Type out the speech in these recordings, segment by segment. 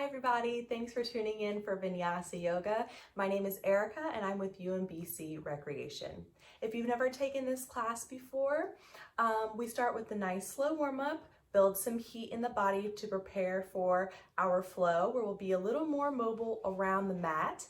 Hi everybody, thanks for tuning in for Vinyasa Yoga. My name is Erica and I'm with UMBC Recreation. If you've never taken this class before, we start with a nice slow warm-up, build some heat in the body to prepare for our flow where we'll be a little more mobile around the mat.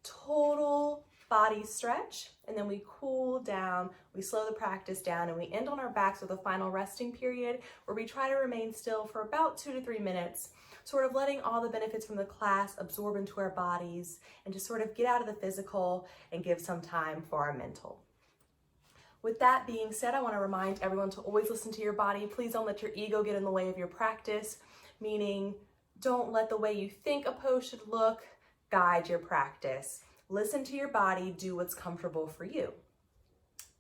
Total body stretch, and then we cool down, we slow the practice down, and we end on our backs with a final resting period where we try to remain still for about 2 to 3 minutes, sort of letting all the benefits from the class absorb into our bodies and just sort of get out of the physical and give some time for our mental. With that being said, I want to remind everyone to always listen to your body. Please don't let your ego get in the way of your practice, meaning don't let the way you think a pose should look guide your practice. Listen to your body, do what's comfortable for you.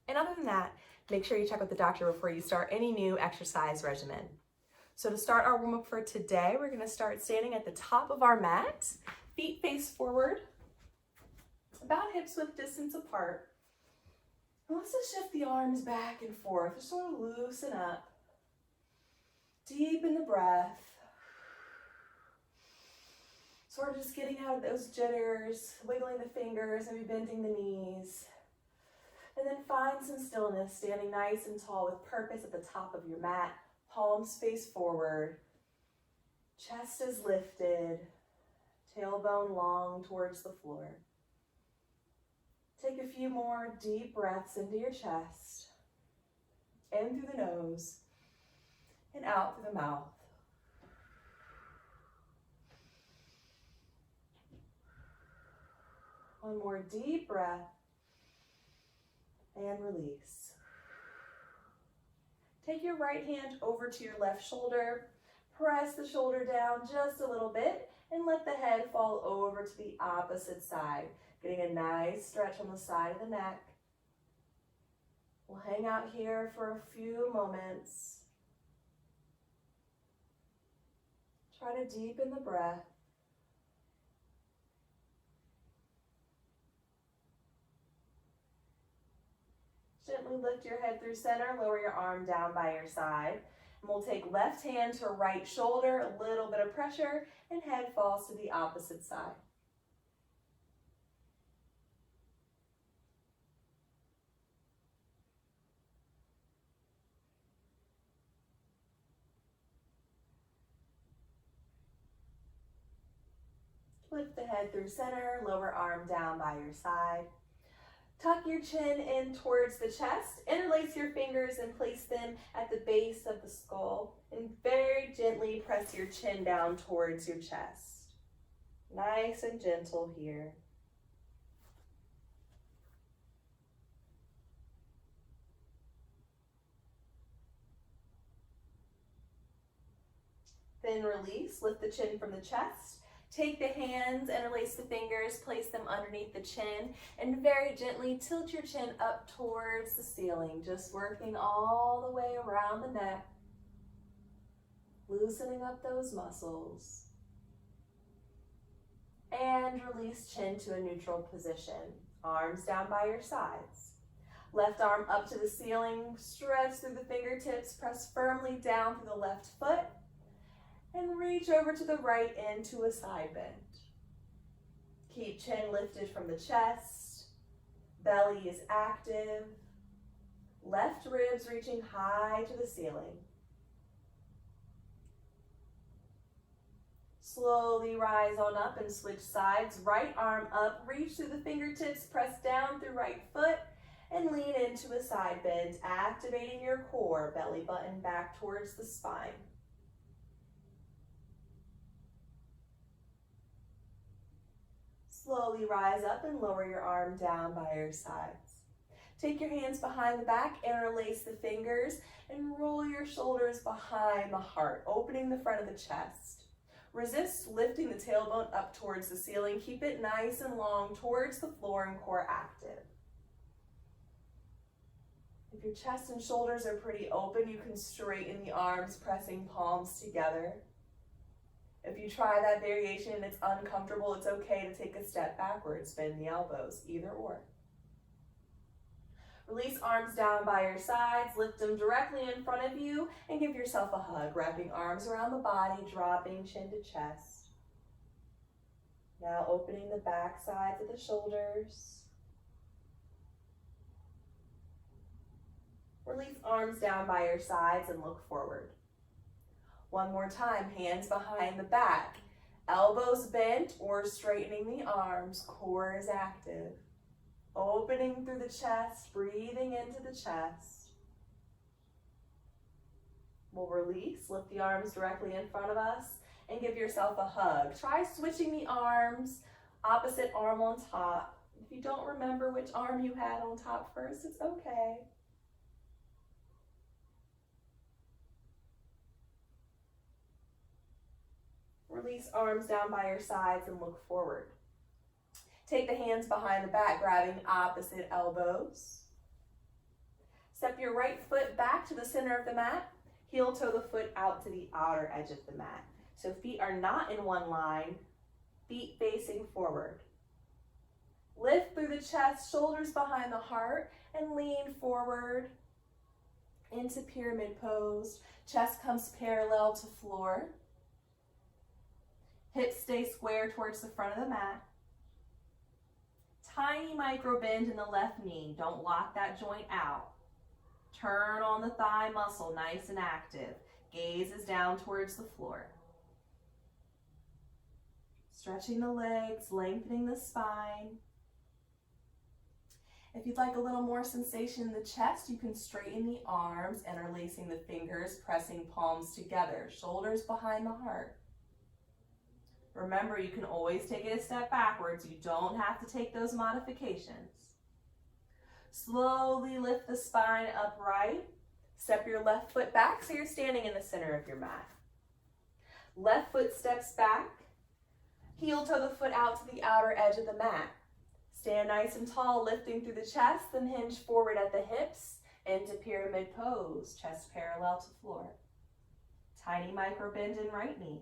And other than that, make sure you check with the doctor before you start any new exercise regimen. So to start our warm-up for today, we're going to start standing at the top of our mat, feet face forward, about hips width distance apart. And let's just shift the arms back and forth, just sort of loosen up. Deepen the breath. Sort of just getting out of those jitters, wiggling the fingers, maybe bending the knees. And then find some stillness, standing nice and tall with purpose at the top of your mat. Palms face forward. Chest is lifted. Tailbone long towards the floor. Take a few more deep breaths into your chest. In through the nose and out through the mouth. One more deep breath and release. Take your right hand over to your left shoulder, press the shoulder down just a little bit and let the head fall over to the opposite side, getting a nice stretch on the side of the neck. We'll hang out here for a few moments. Try to deepen the breath. Gently lift your head through center, lower your arm down by your side. And we'll take left hand to right shoulder, a little bit of pressure, and head falls to the opposite side. Lift the head through center, lower arm down by your side. Tuck your chin in towards the chest, interlace your fingers and place them at the base of the skull, and very gently press your chin down towards your chest. Nice and gentle here. Then release, lift the chin from the chest. Take the hands, interlace the fingers, place them underneath the chin, and very gently tilt your chin up towards the ceiling, just working all the way around the neck, loosening up those muscles. And release chin to a neutral position, arms down by your sides. Left arm up to the ceiling, stretch through the fingertips, press firmly down through the left foot, and reach over to the right into a side bend. Keep chin lifted from the chest, belly is active, left ribs reaching high to the ceiling. Slowly rise on up and switch sides, right arm up, reach through the fingertips, press down through right foot, and lean into a side bend, activating your core, belly button back towards the spine. Slowly rise up and lower your arm down by your sides. Take your hands behind the back, interlace the fingers, and roll your shoulders behind the heart, opening the front of the chest. Resist lifting the tailbone up towards the ceiling. Keep it nice and long towards the floor and core active. If your chest and shoulders are pretty open, you can straighten the arms, pressing palms together. If you try that variation and it's uncomfortable, it's okay to take a step backwards, bend the elbows, either or. Release arms down by your sides, lift them directly in front of you, and give yourself a hug, wrapping arms around the body, dropping chin to chest. Now opening the back sides of the shoulders. Release arms down by your sides and look forward. One more time, hands behind the back. Elbows bent or straightening the arms, core is active. Opening through the chest, breathing into the chest. We'll release, lift the arms directly in front of us and give yourself a hug. Try switching the arms, opposite arm on top. If you don't remember which arm you had on top first, it's okay. Release arms down by your sides and look forward. Take the hands behind the back, grabbing opposite elbows. Step your right foot back to the center of the mat. Heel toe the foot out to the outer edge of the mat. So feet are not in one line, feet facing forward. Lift through the chest, shoulders behind the heart, and lean forward into pyramid pose. Chest comes parallel to floor. Hips stay square towards the front of the mat. Tiny micro bend in the left knee. Don't lock that joint out. Turn on the thigh muscle, nice and active. Gaze is down towards the floor. Stretching the legs, lengthening the spine. If you'd like a little more sensation in the chest, you can straighten the arms, interlacing the fingers, pressing palms together, shoulders behind the heart. Remember, you can always take it a step backwards. You don't have to take those modifications. Slowly lift the spine upright. Step your left foot back so you're standing in the center of your mat. Left foot steps back. Heel toe the foot out to the outer edge of the mat. Stand nice and tall, lifting through the chest, then hinge forward at the hips into pyramid pose, chest parallel to floor. Tiny micro bend in right knee.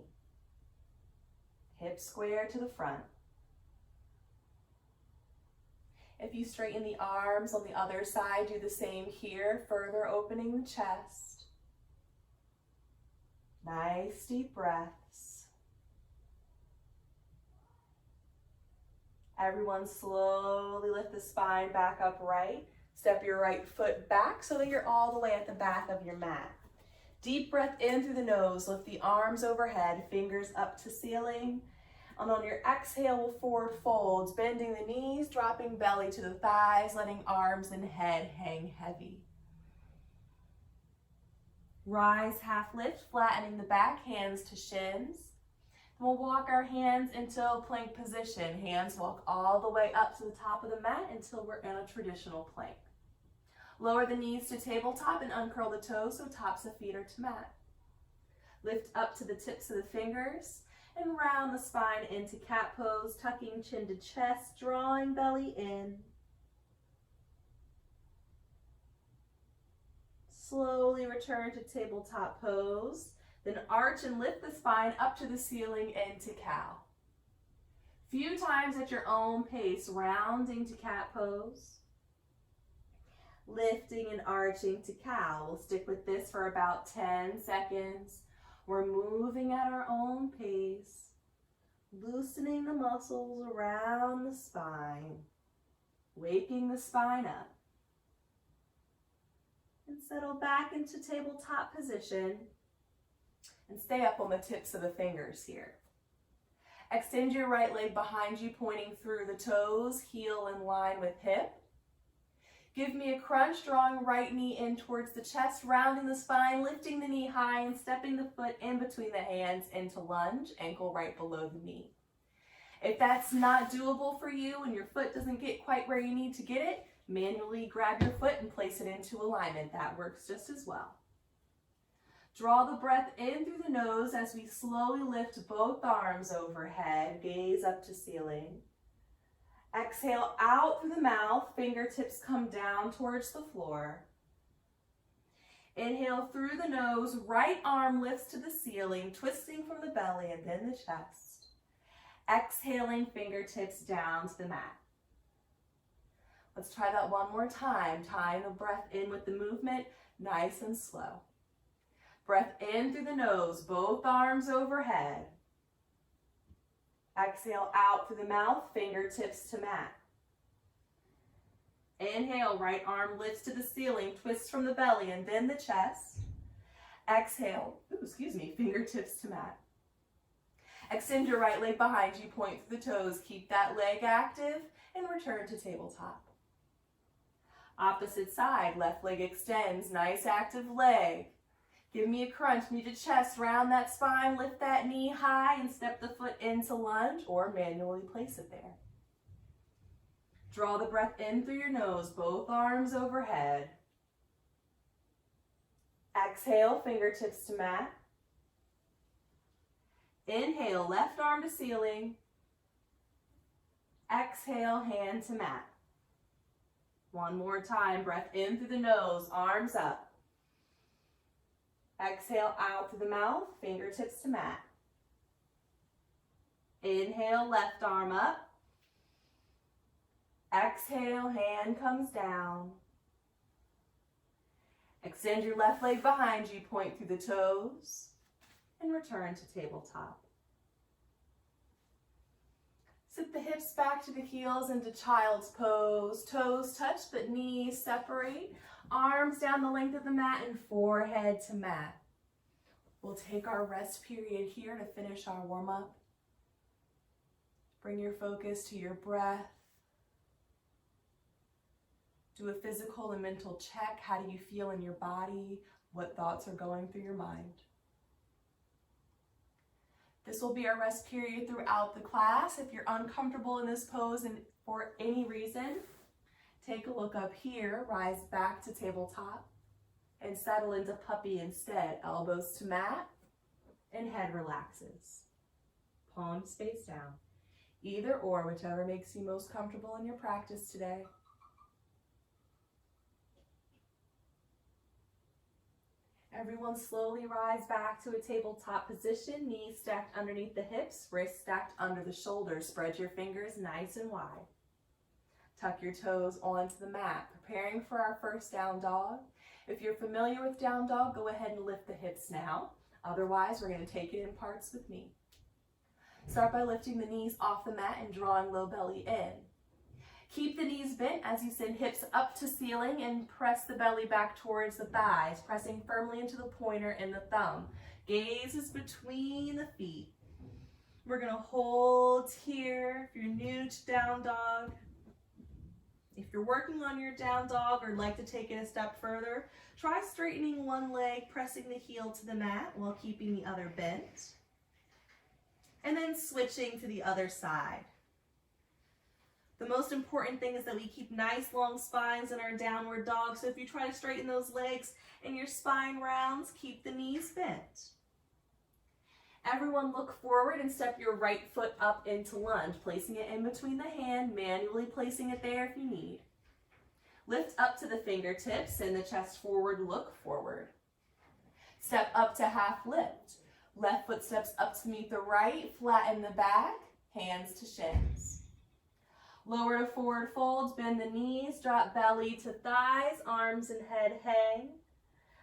Hips square to the front. If you straighten the arms on the other side, do the same here, further opening the chest. Nice deep breaths. Everyone slowly lift the spine back upright. Step your right foot back so that you're all the way at the back of your mat. Deep breath in through the nose, lift the arms overhead, fingers up to ceiling. And on your exhale, we'll forward folds, bending the knees, dropping belly to the thighs, letting arms and head hang heavy. Rise, half lift, flattening the back, hands to shins. Then we'll walk our hands into a plank position. Hands walk all the way up to the top of the mat until we're in a traditional plank. Lower the knees to tabletop and uncurl the toes so tops of feet are to mat. Lift up to the tips of the fingers and round the spine into cat pose, tucking chin to chest, drawing belly in. Slowly return to tabletop pose, then arch and lift the spine up to the ceiling into cow. Few times at your own pace, rounding to cat pose. Lifting and arching to cow. We'll stick with this for about 10 seconds. We're moving at our own pace, loosening the muscles around the spine, waking the spine up. And settle back into tabletop position and stay up on the tips of the fingers here. Extend your right leg behind you, pointing through the toes, heel in line with hip. Give me a crunch, drawing right knee in towards the chest, rounding the spine, lifting the knee high and stepping the foot in between the hands into lunge, ankle right below the knee. If that's not doable for you and your foot doesn't get quite where you need to get it, manually grab your foot and place it into alignment. That works just as well. Draw the breath in through the nose as we slowly lift both arms overhead, gaze up to ceiling. Exhale out through the mouth, fingertips come down towards the floor. Inhale through the nose, right arm lifts to the ceiling, twisting from the belly and then the chest. Exhaling, fingertips down to the mat. Let's try that one more time, tying the breath in with the movement, nice and slow. Breath in through the nose, both arms overhead. Exhale out through the mouth, fingertips to mat. Inhale, right arm lifts to the ceiling, twists from the belly and then the chest. Exhale, fingertips to mat. Extend your right leg behind you, point through the toes, keep that leg active, and return to tabletop. Opposite side, left leg extends, nice active leg. Give me a crunch, knee to chest, round that spine, lift that knee high and step the foot into lunge or manually place it there. Draw the breath in through your nose, both arms overhead. Exhale, fingertips to mat. Inhale, left arm to ceiling. Exhale, hand to mat. One more time, breath in through the nose, arms up. Exhale out through the mouth, fingertips to mat. Inhale, left arm up. Exhale, hand comes down. Extend your left leg behind you, point through the toes, and return to tabletop. Sit the hips back to the heels into child's pose. Toes touch but knees separate. Arms down the length of the mat and forehead to mat. We'll take our rest period here to finish our warm-up. Bring your focus to your breath. Do a physical and mental check. How do you feel in your body? What thoughts are going through your mind? This will be our rest period throughout the class. If you're uncomfortable in this pose and for any reason, take a look up here, rise back to tabletop, and settle into puppy instead. Elbows to mat, and head relaxes. Palms face down. Either or, whichever makes you most comfortable in your practice today. Everyone slowly rise back to a tabletop position, knees stacked underneath the hips, wrists stacked under the shoulders. Spread your fingers nice and wide. Tuck your toes onto the mat, preparing for our first down dog. If you're familiar with down dog, go ahead and lift the hips now. Otherwise, we're going to take it in parts with me. Start by lifting the knees off the mat and drawing low belly in. Keep the knees bent as you send hips up to ceiling and press the belly back towards the thighs, pressing firmly into the pointer and the thumb. Gaze is between the feet. We're going to hold here. If you're new to down dog, if you're working on your down dog or like to take it a step further, try straightening one leg, pressing the heel to the mat while keeping the other bent, and then switching to the other side. The most important thing is that we keep nice long spines in our downward dog. So if you try to straighten those legs and your spine rounds, keep the knees bent. Everyone look forward and step your right foot up into lunge, placing it in between the hand, manually placing it there if you need. Lift up to the fingertips, send the chest forward, look forward. Step up to half lift. Left foot steps up to meet the right, flatten the back, hands to shins. Lower to forward folds, bend the knees, drop belly to thighs, arms and head hang.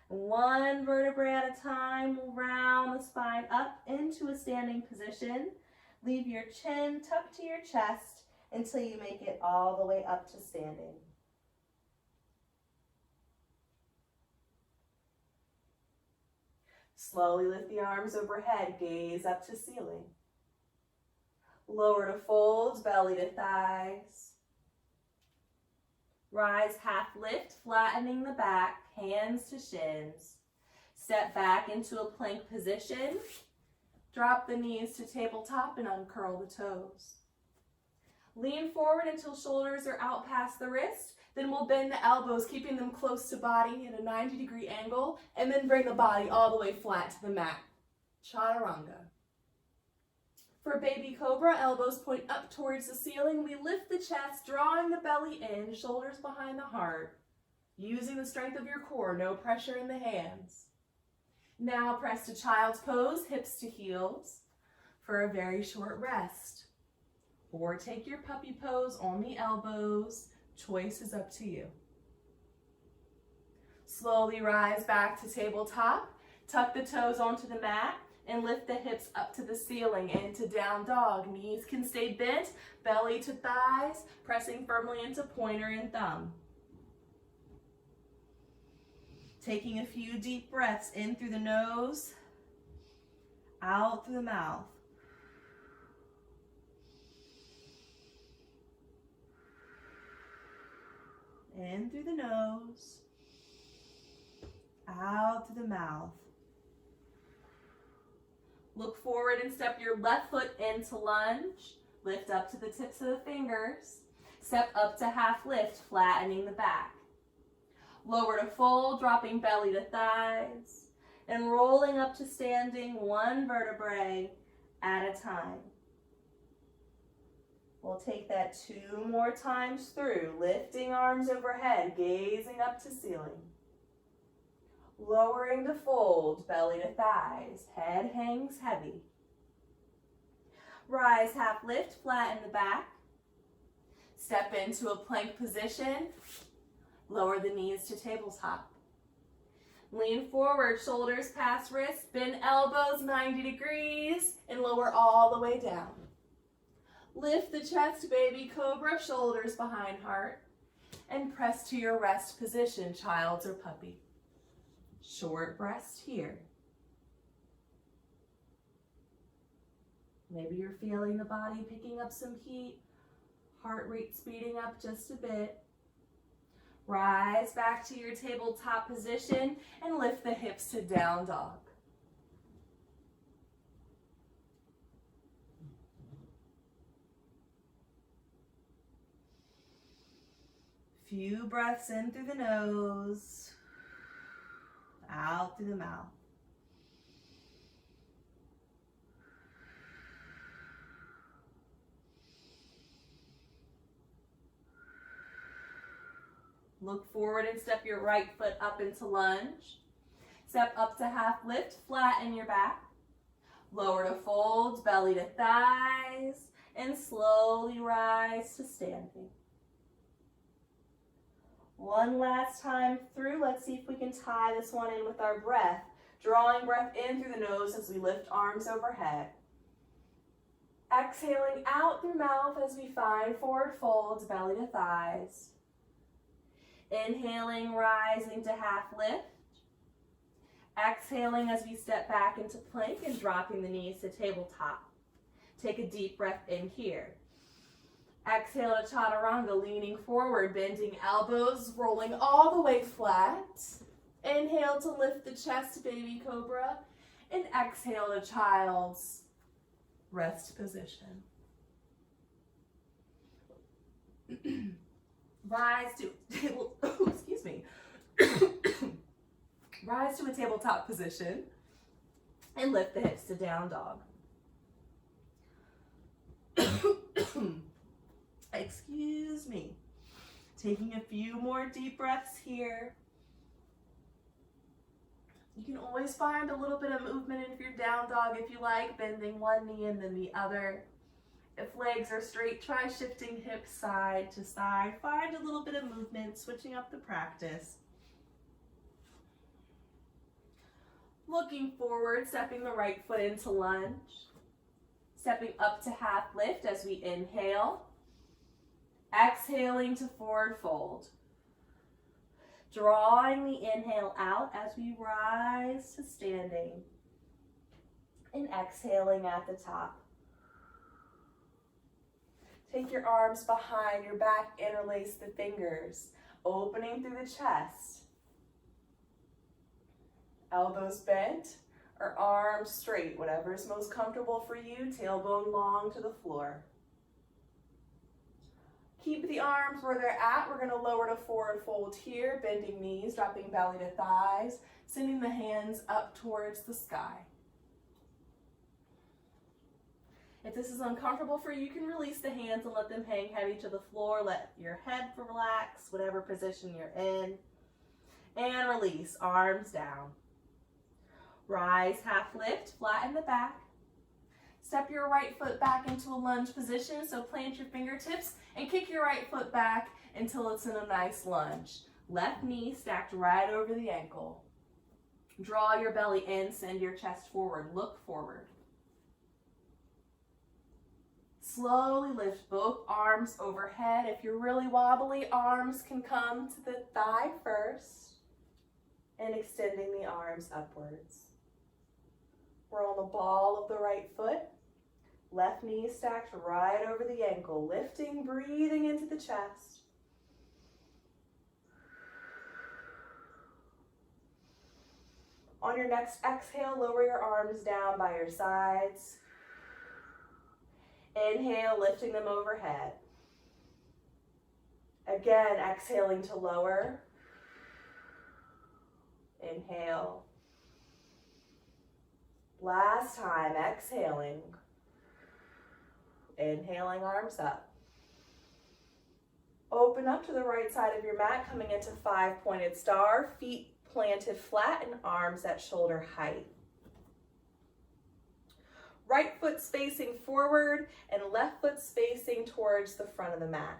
One vertebrae at a time, we'll round the spine up into a standing position. Leave your chin tucked to your chest until you make it all the way up to standing. Slowly lift the arms overhead, gaze up to ceiling. Lower to folds, belly to thighs. Rise, half lift, flattening the back, hands to shins. Step back into a plank position. Drop the knees to tabletop and uncurl the toes. Lean forward until shoulders are out past the wrist. Then we'll bend the elbows, keeping them close to body at a 90-degree angle, and then bring the body all the way flat to the mat. Chaturanga. For baby cobra, elbows point up towards the ceiling. We lift the chest, drawing the belly in, shoulders behind the heart. Using the strength of your core, no pressure in the hands. Now press to child's pose, hips to heels, for a very short rest. Or take your puppy pose on the elbows. Choice is up to you. Slowly rise back to tabletop. Tuck the toes onto the mat. and lift the hips up to the ceiling into down dog. Knees can stay bent, belly to thighs, pressing firmly into pointer and thumb. Taking a few deep breaths in through the nose, out through the mouth. In through the nose, out through the mouth. Look forward and step your left foot into lunge. Lift up to the tips of the fingers. Step up to half lift, flattening the back. Lower to fold, dropping belly to thighs. And rolling up to standing, one vertebrae at a time. We'll take that 2 more times through, lifting arms overhead, gazing up to ceiling. Lowering to fold, belly to thighs, head hangs heavy. Rise, half lift, flatten the back. Step into a plank position. Lower the knees to tabletop. Lean forward, shoulders past wrists, bend elbows 90 degrees, and lower all the way down. Lift the chest, baby cobra, shoulders behind heart, and press to your rest position, child's or puppy. Short rest here. Maybe you're feeling the body picking up some heat, heart rate speeding up just a bit. Rise back to your tabletop position and lift the hips to down dog. Few breaths in through the nose, out through the mouth. Look forward and step your right foot up into lunge. Step up to half lift, flatten your back. Lower to fold, belly to thighs, and slowly rise to standing. One last time through. Let's see if we can tie this one in with our breath. Drawing breath in through the nose as we lift arms overhead. Exhaling out through mouth as we find forward folds, belly to thighs. Inhaling, rising to half lift. Exhaling as we step back into plank and dropping the knees to tabletop. Take a deep breath in here. Exhale to chaturanga, leaning forward, bending elbows, rolling all the way flat. Inhale to lift the chest, baby cobra. And exhale to child's rest position. Rise to excuse me. Rise to a tabletop position and lift the hips to down dog. Excuse me. Taking a few more deep breaths here. You can always find a little bit of movement in your down dog if you like, bending one knee and then the other. If legs are straight, try shifting hips side to side. Find a little bit of movement, switching up the practice. Looking forward, stepping the right foot into lunge. Stepping up to half lift as we inhale. Exhaling to forward fold. Drawing the inhale out as we rise to standing. And exhaling at the top. Take your arms behind your back, interlace the fingers, opening through the chest. Elbows bent or arms straight, whatever is most comfortable for you, tailbone long to the floor. Keep the arms where they're at. We're going to lower to forward fold here, bending knees, dropping belly to thighs, sending the hands up towards the sky. If this is uncomfortable for you, you can release the hands and let them hang heavy to the floor. Let your head relax, whatever position you're in. And release, arms down. Rise, half lift, flatten the back. Step your right foot back into a lunge position, so plant your fingertips and kick your right foot back until it's in a nice lunge. Left knee stacked right over the ankle. Draw your belly in, send your chest forward, look forward. Slowly lift both arms overhead. If you're really wobbly, arms can come to the thigh first and extending the arms upwards. We're on the ball of the right foot. Left knee stacked right over the ankle, lifting, breathing into the chest. On your next exhale, lower your arms down by your sides. Inhale, lifting them overhead. Again, exhaling to lower. Inhale. Last time, exhaling. Inhaling, arms up. Open up to the right side of your mat, coming into 5-pointed star, feet planted flat and arms at shoulder height. Right foot spacing forward and left foot spacing towards the front of the mat.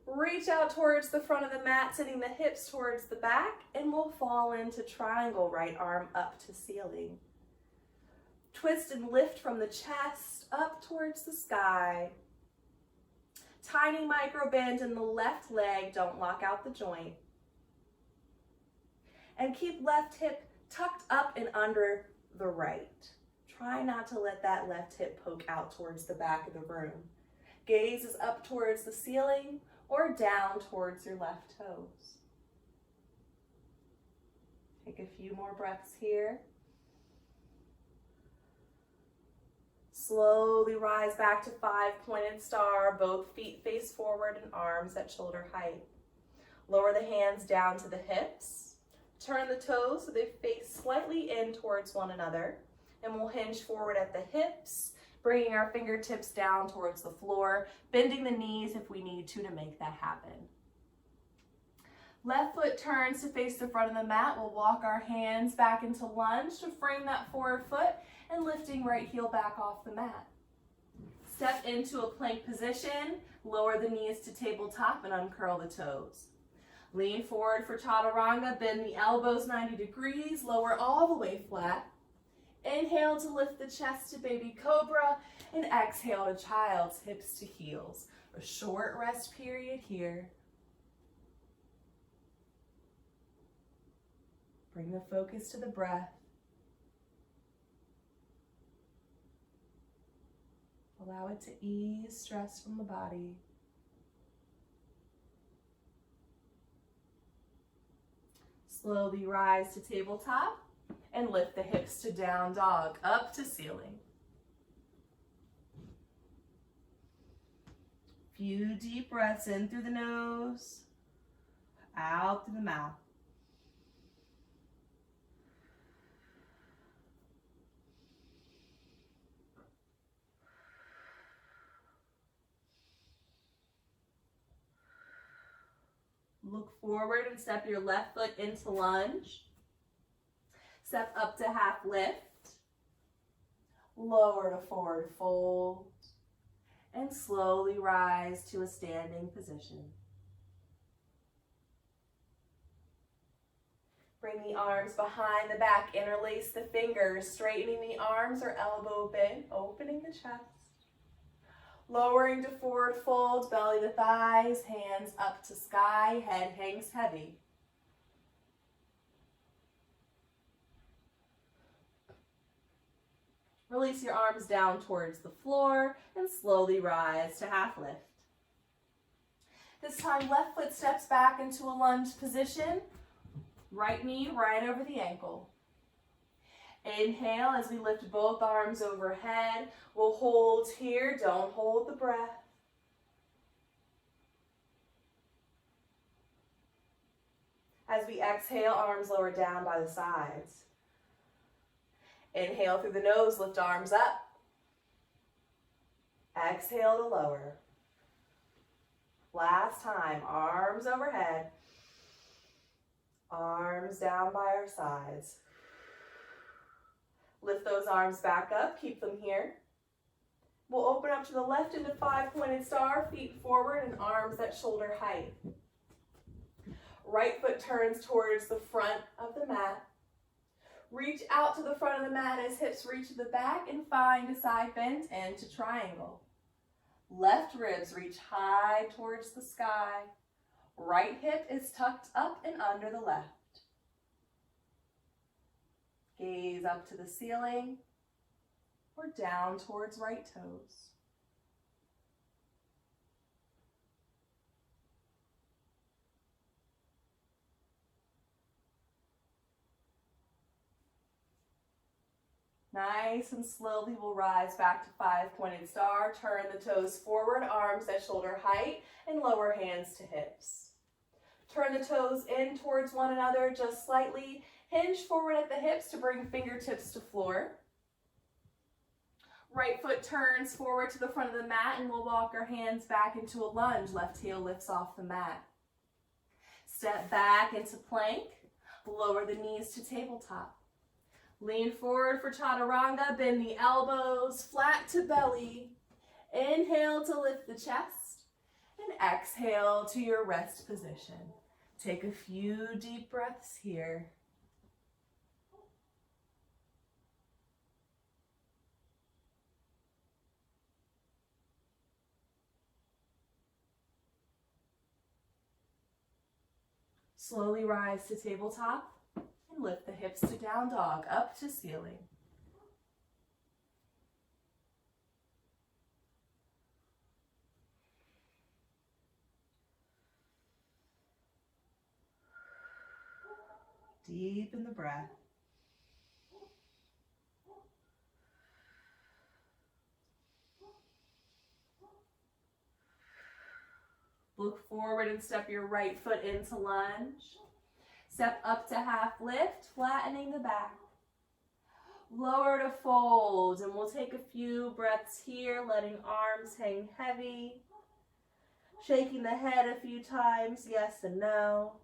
Reach out towards the front of the mat, sending the hips towards the back, and we'll fall into triangle, right arm up to ceiling. Twist and lift from the chest up towards the sky. Tiny micro bend in the left leg, don't lock out the joint. And keep left hip tucked up and under the right. Try not to let that left hip poke out towards the back of the room. Gaze is up towards the ceiling or down towards your left toes. Take a few more breaths here. Slowly rise back to 5-pointed star, both feet face forward and arms at shoulder height. Lower the hands down to the hips. Turn the toes so they face slightly in towards one another. And we'll hinge forward at the hips, bringing our fingertips down towards the floor, bending the knees if we need to make that happen. Left foot turns to face the front of the mat. We'll walk our hands back into lunge to frame that forward foot and lifting right heel back off the mat. Step into a plank position, lower the knees to tabletop and uncurl the toes. Lean forward for chaturanga, bend the elbows 90 degrees, lower all the way flat. Inhale to lift the chest to baby cobra and exhale to child's hips to heels. A short rest period here. Bring the focus to the breath. Allow it to ease stress from the body. Slowly rise to tabletop and lift the hips to down dog, up to ceiling. Few deep breaths in through the nose, out through the mouth. Look forward and step your left foot into lunge. Step up to half lift. Lower to forward fold. And slowly rise to a standing position. Bring the arms behind the back, interlace the fingers, straightening the arms or elbow bend, opening the chest. Lowering to forward fold, belly to thighs, hands up to sky, head hangs heavy. Release your arms down towards the floor and slowly rise to half lift. This time, left foot steps back into a lunge position. Right knee right over the ankle. Inhale as we lift both arms overhead. We'll hold here, don't hold the breath. As we exhale, arms lower down by the sides. Inhale through the nose, lift arms up. Exhale to lower. Last time, arms overhead. Arms down by our sides. Lift those arms back up, keep them here. We'll open up to the left into 5-pointed star, feet forward and arms at shoulder height. Right foot turns towards the front of the mat. Reach out to the front of the mat as hips reach to the back and find a side bend into triangle. Left ribs reach high towards the sky. Right hip is tucked up and under the left. Gaze up to the ceiling or down towards right toes. Nice and slowly we'll rise back to five-pointed star. Turn the toes forward, arms at shoulder height, and lower hands to hips. Turn the toes in towards one another just slightly. Hinge forward at the hips to bring fingertips to floor. Right foot turns forward to the front of the mat and we'll walk our hands back into a lunge. Left heel lifts off the mat. Step back into plank. Lower the knees to tabletop. Lean forward for chaturanga, bend the elbows, flat to belly. Inhale to lift the chest, and exhale to your rest position. Take a few deep breaths here. Slowly rise to tabletop. And lift the hips to down dog, up to ceiling. Deepen the breath. Look forward and step your right foot into lunge. Step up to half lift, flattening the back. Lower to fold, and we'll take a few breaths here, letting arms hang heavy. Shaking the head a few times, yes and no.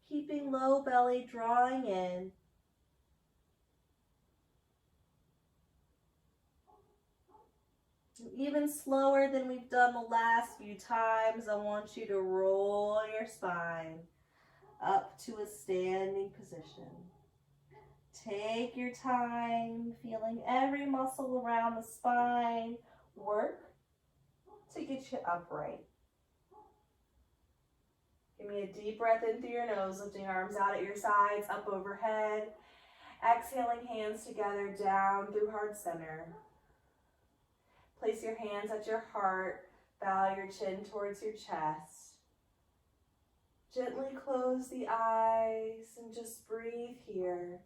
Keeping low belly drawing in. Even slower than we've done the last few times, I want you to roll your spine up to a standing position. Take your time, feeling every muscle around the spine work to get you upright. Give me a deep breath in through your nose, lifting arms out at your sides, up overhead. Exhaling hands together down through heart center. Place your hands at your heart, bow your chin towards your chest. Gently close the eyes and just breathe here.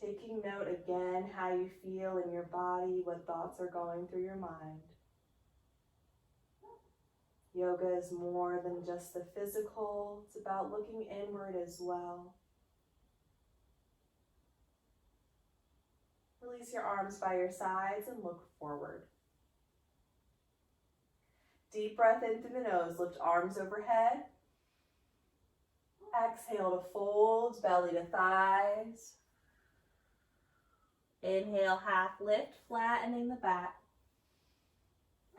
Taking note again how you feel in your body, what thoughts are going through your mind. Yoga is more than just the physical, it's about looking inward as well. Release your arms by your sides and look forward. Deep breath in through the nose, lift arms overhead. Exhale to fold, belly to thighs. Inhale, half lift, flattening the back.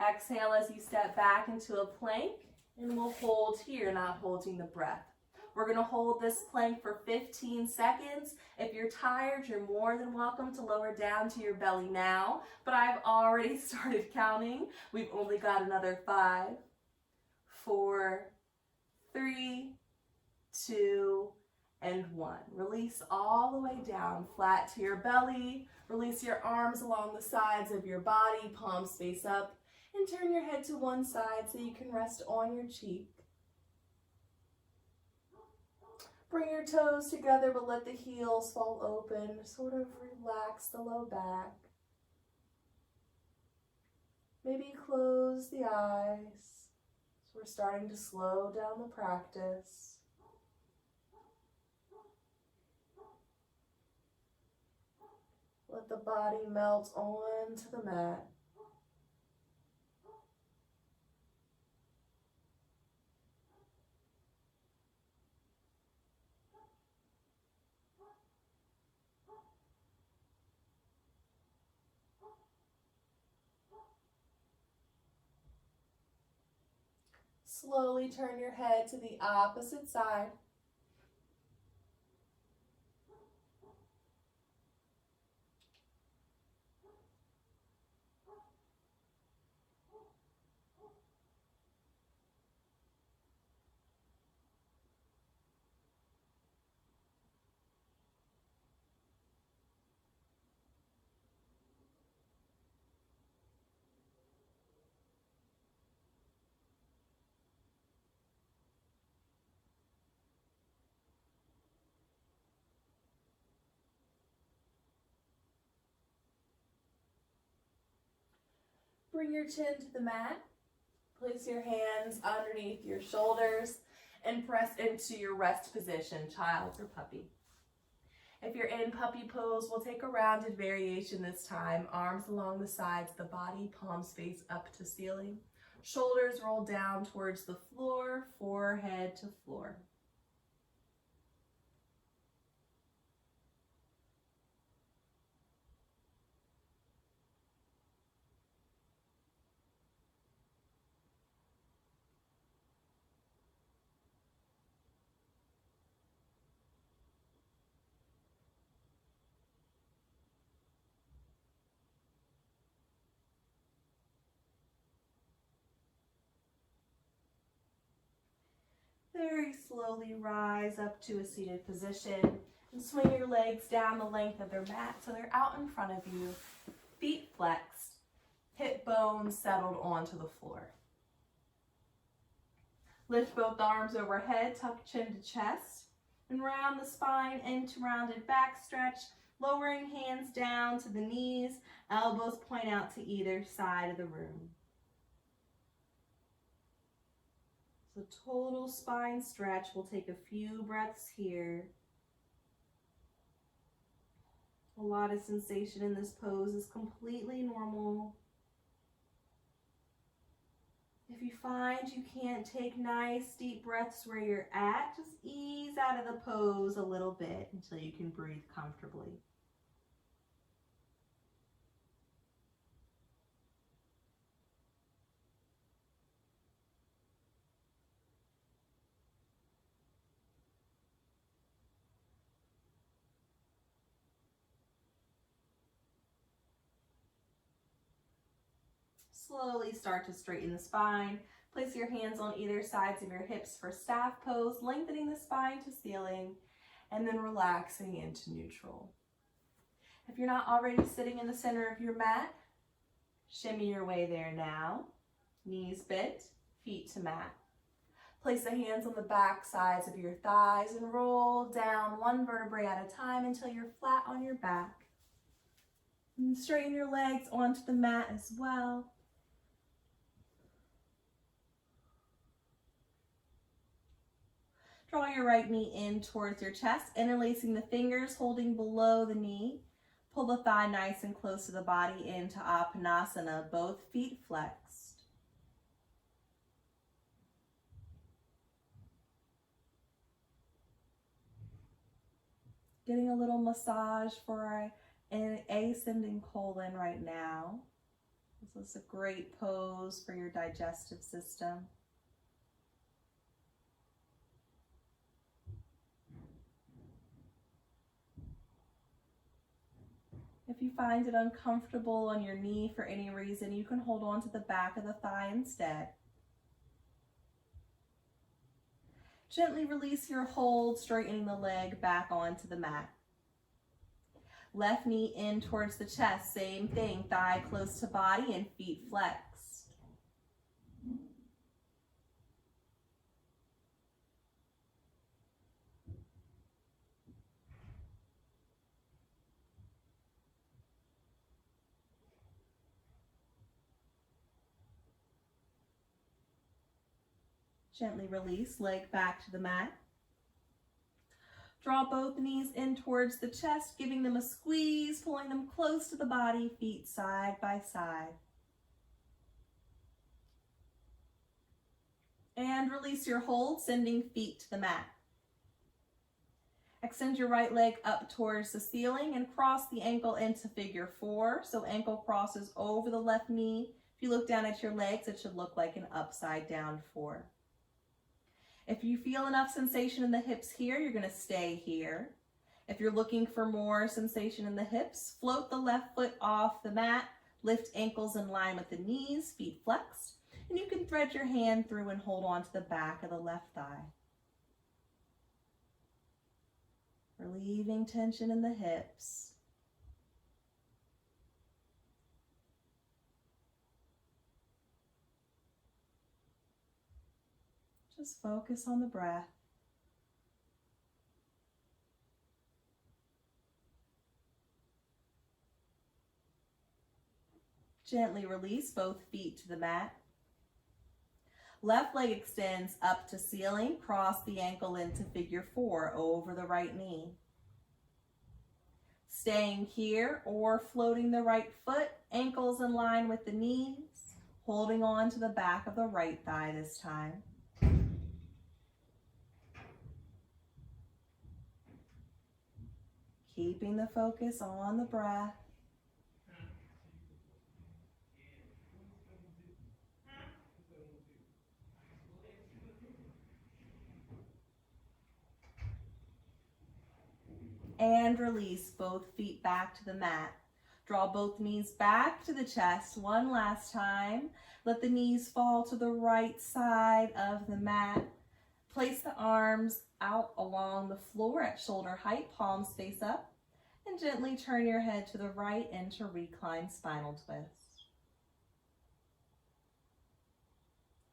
Exhale as you step back into a plank, and we'll hold here, not holding the breath. We're going to hold this plank for 15 seconds. If you're tired, you're more than welcome to lower down to your belly now, but I've already started counting. We've only got another 5, 4, 3, 2, and 1. Release all the way down, flat to your belly. Release your arms along the sides of your body, palms face up, and turn your head to one side so you can rest on your cheek. Bring your toes together, but let the heels fall open. Sort of relax the low back. Maybe close the eyes. So we're starting to slow down the practice. Let the body melt onto the mat. Slowly turn your head to the opposite side. Bring your chin to the mat. Place your hands underneath your shoulders and press into your rest position, child or puppy. If you're in puppy pose, we'll take a rounded variation this time. Arms along the sides of the body, palms face up to ceiling. Shoulders roll down towards the floor, forehead to floor. Very slowly rise up to a seated position and swing your legs down the length of their mat so they're out in front of you. Feet flexed, hip bones settled onto the floor. Lift both arms overhead, tuck chin to chest, and round the spine into rounded back stretch, lowering hands down to the knees, elbows point out to either side of the room. So total spine stretch. We'll take a few breaths here. A lot of sensation in this pose is completely normal. If you find you can't take nice deep breaths where you're at, just ease out of the pose a little bit until you can breathe comfortably. Slowly start to straighten the spine. Place your hands on either sides of your hips for staff pose, lengthening the spine to ceiling, and then relaxing into neutral. If you're not already sitting in the center of your mat, shimmy your way there now. Knees bent, feet to mat. Place the hands on the back sides of your thighs and roll down one vertebrae at a time until you're flat on your back. And straighten your legs onto the mat as well. Draw your right knee in towards your chest, interlacing the fingers, holding below the knee. Pull the thigh nice and close to the body into Apanasana, both feet flexed. Getting a little massage for an ascending colon right now. This is a great pose for your digestive system. If you find it uncomfortable on your knee for any reason, you can hold on to the back of the thigh instead. Gently release your hold, straightening the leg back onto the mat. Left knee in towards the chest, same thing, thigh close to body and feet flexed. Gently release, leg back to the mat. Draw both knees in towards the chest, giving them a squeeze, pulling them close to the body, feet side by side. And release your hold, sending feet to the mat. Extend your right leg up towards the ceiling and cross the ankle into figure 4. So ankle crosses over the left knee. If you look down at your legs, it should look like an upside down 4. If you feel enough sensation in the hips here, you're going to stay here. If you're looking for more sensation in the hips, float the left foot off the mat, lift ankles in line with the knees, feet flexed, and you can thread your hand through and hold on to the back of the left thigh. Relieving tension in the hips. Just focus on the breath. Gently release both feet to the mat. Left leg extends up to ceiling. Cross the ankle into figure 4 over the right knee. Staying here or floating the right foot, ankles in line with the knees, holding on to the back of the right thigh this time. Keeping the focus on the breath. And release both feet back to the mat. Draw both knees back to the chest one last time. Let the knees fall to the right side of the mat. Place the arms out along the floor at shoulder height, palms face up, and gently turn your head to the right into reclined spinal twist.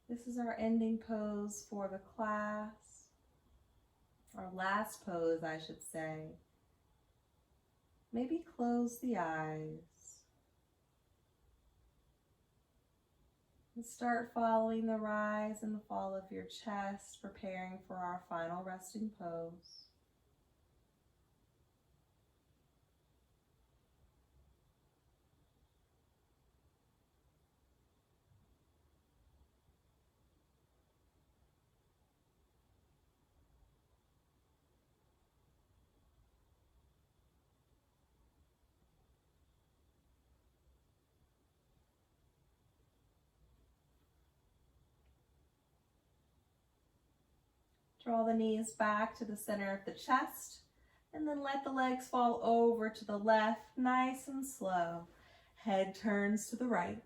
This is our ending pose for the class, our last pose, I should say. Maybe close the eyes. And start following the rise and the fall of your chest, preparing for our final resting pose. Draw the knees back to the center of the chest, and then let the legs fall over to the left, nice and slow. Head turns to the right.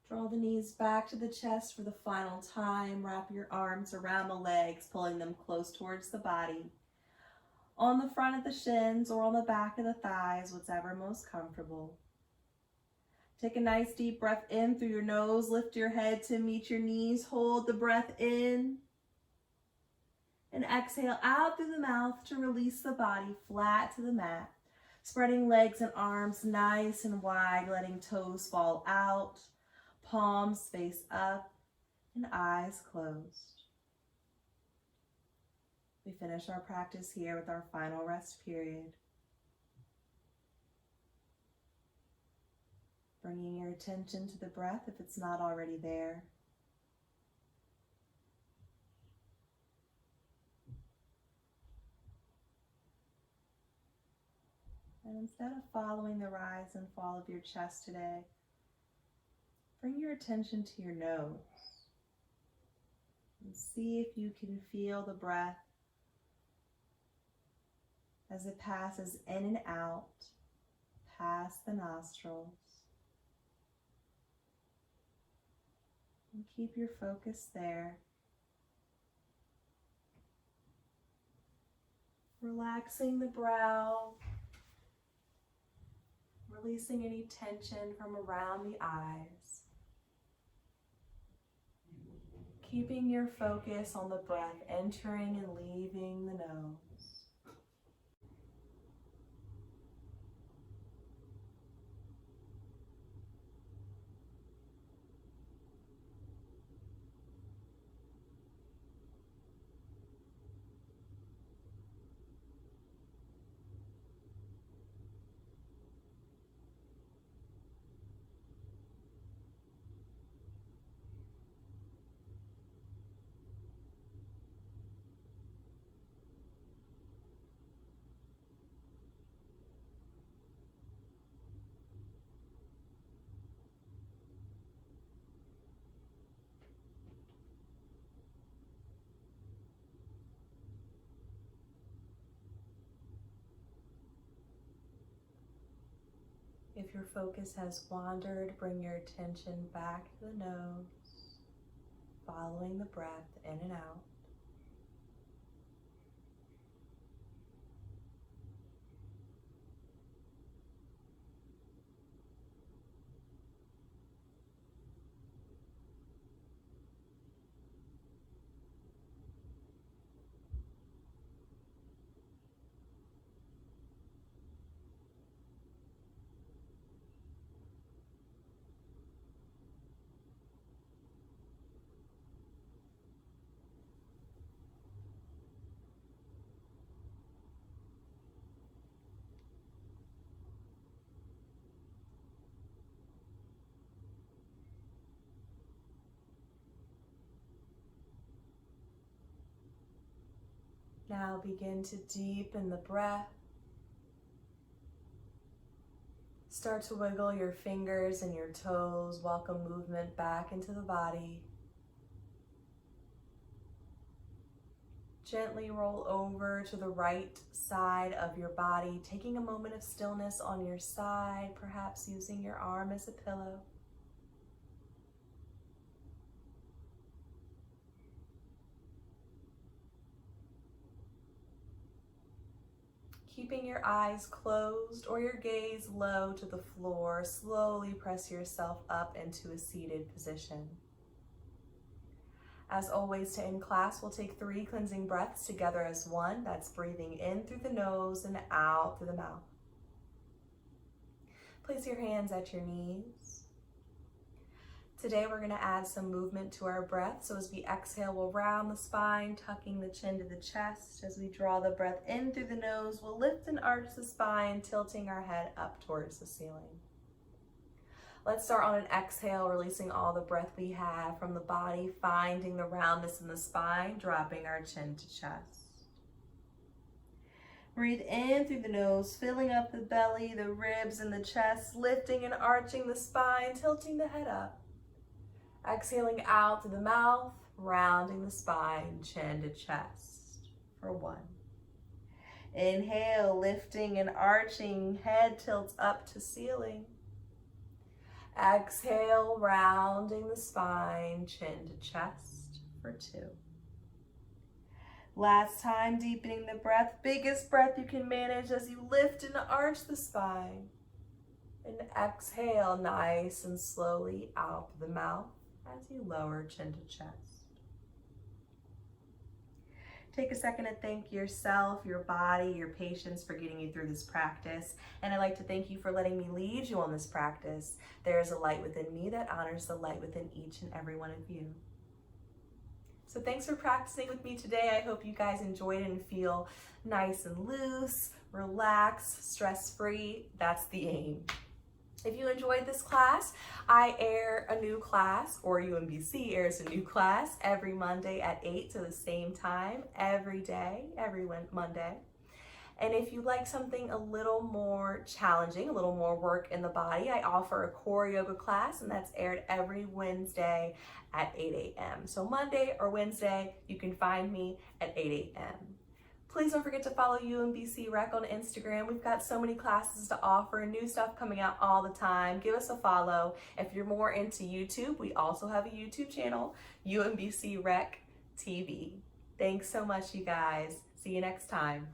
Draw the knees back to the chest for the final time. Wrap your arms around the legs, pulling them close towards the body. On the front of the shins or on the back of the thighs, whatever most comfortable. Take a nice deep breath in through your nose. Lift your head to meet your knees. Hold the breath in. And exhale out through the mouth to release the body flat to the mat. Spreading legs and arms nice and wide, letting toes fall out. Palms face up and eyes closed. We finish our practice here with our final rest period. Bringing your attention to the breath if it's not already there. And instead of following the rise and fall of your chest today, bring your attention to your nose and see if you can feel the breath as it passes in and out past the nostrils. And keep your focus there. Relaxing the brow, releasing any tension from around the eyes. keeping your focus on the breath entering and leaving the nose. If your focus has wandered, bring your attention back to the nose, following the breath in and out. Now begin to deepen the breath. Start to wiggle your fingers and your toes. Welcome movement back into the body. Gently roll over to the right side of your body, taking a moment of stillness on your side, perhaps using your arm as a pillow. Keeping your eyes closed or your gaze low to the floor, slowly press yourself up into a seated position. As always, to end class, we'll take 3 cleansing breaths together as one. That's breathing in through the nose and out through the mouth. Place your hands at your knees. Today we're going to add some movement to our breath. So as we exhale, we'll round the spine, tucking the chin to the chest. As we draw the breath in through the nose, we'll lift and arch the spine, tilting our head up towards the ceiling. Let's start on an exhale, releasing all the breath we have from the body, finding the roundness in the spine, dropping our chin to chest. Breathe in through the nose, filling up the belly, the ribs, and the chest, lifting and arching the spine, tilting the head up. Exhaling out through the mouth, rounding the spine, chin to chest for 1. Inhale, lifting and arching, head tilts up to ceiling. Exhale, rounding the spine, chin to chest for 2. Last time, deepening the breath, biggest breath you can manage as you lift and arch the spine. And exhale, nice and slowly out through the mouth as you lower chin to chest. Take a second to thank yourself, your body, your patience for getting you through this practice. And I'd like to thank you for letting me lead you on this practice. There is a light within me that honors the light within each and every one of you. So thanks for practicing with me today. I hope you guys enjoyed it and feel nice and loose, relaxed, stress-free. That's the aim. If you enjoyed this class, I air a new class, or UMBC airs a new class every Monday at 8 to the same time, every day, every Monday. And if you like something a little more challenging, a little more work in the body, I offer a core yoga class, and that's aired every Wednesday at 8 a.m. So Monday or Wednesday, you can find me at 8 a.m. Please don't forget to follow UMBC Rec on Instagram. We've got so many classes to offer, new stuff coming out all the time. Give us a follow. If you're more into YouTube, we also have a YouTube channel, UMBC Rec TV. Thanks so much, you guys. See you next time.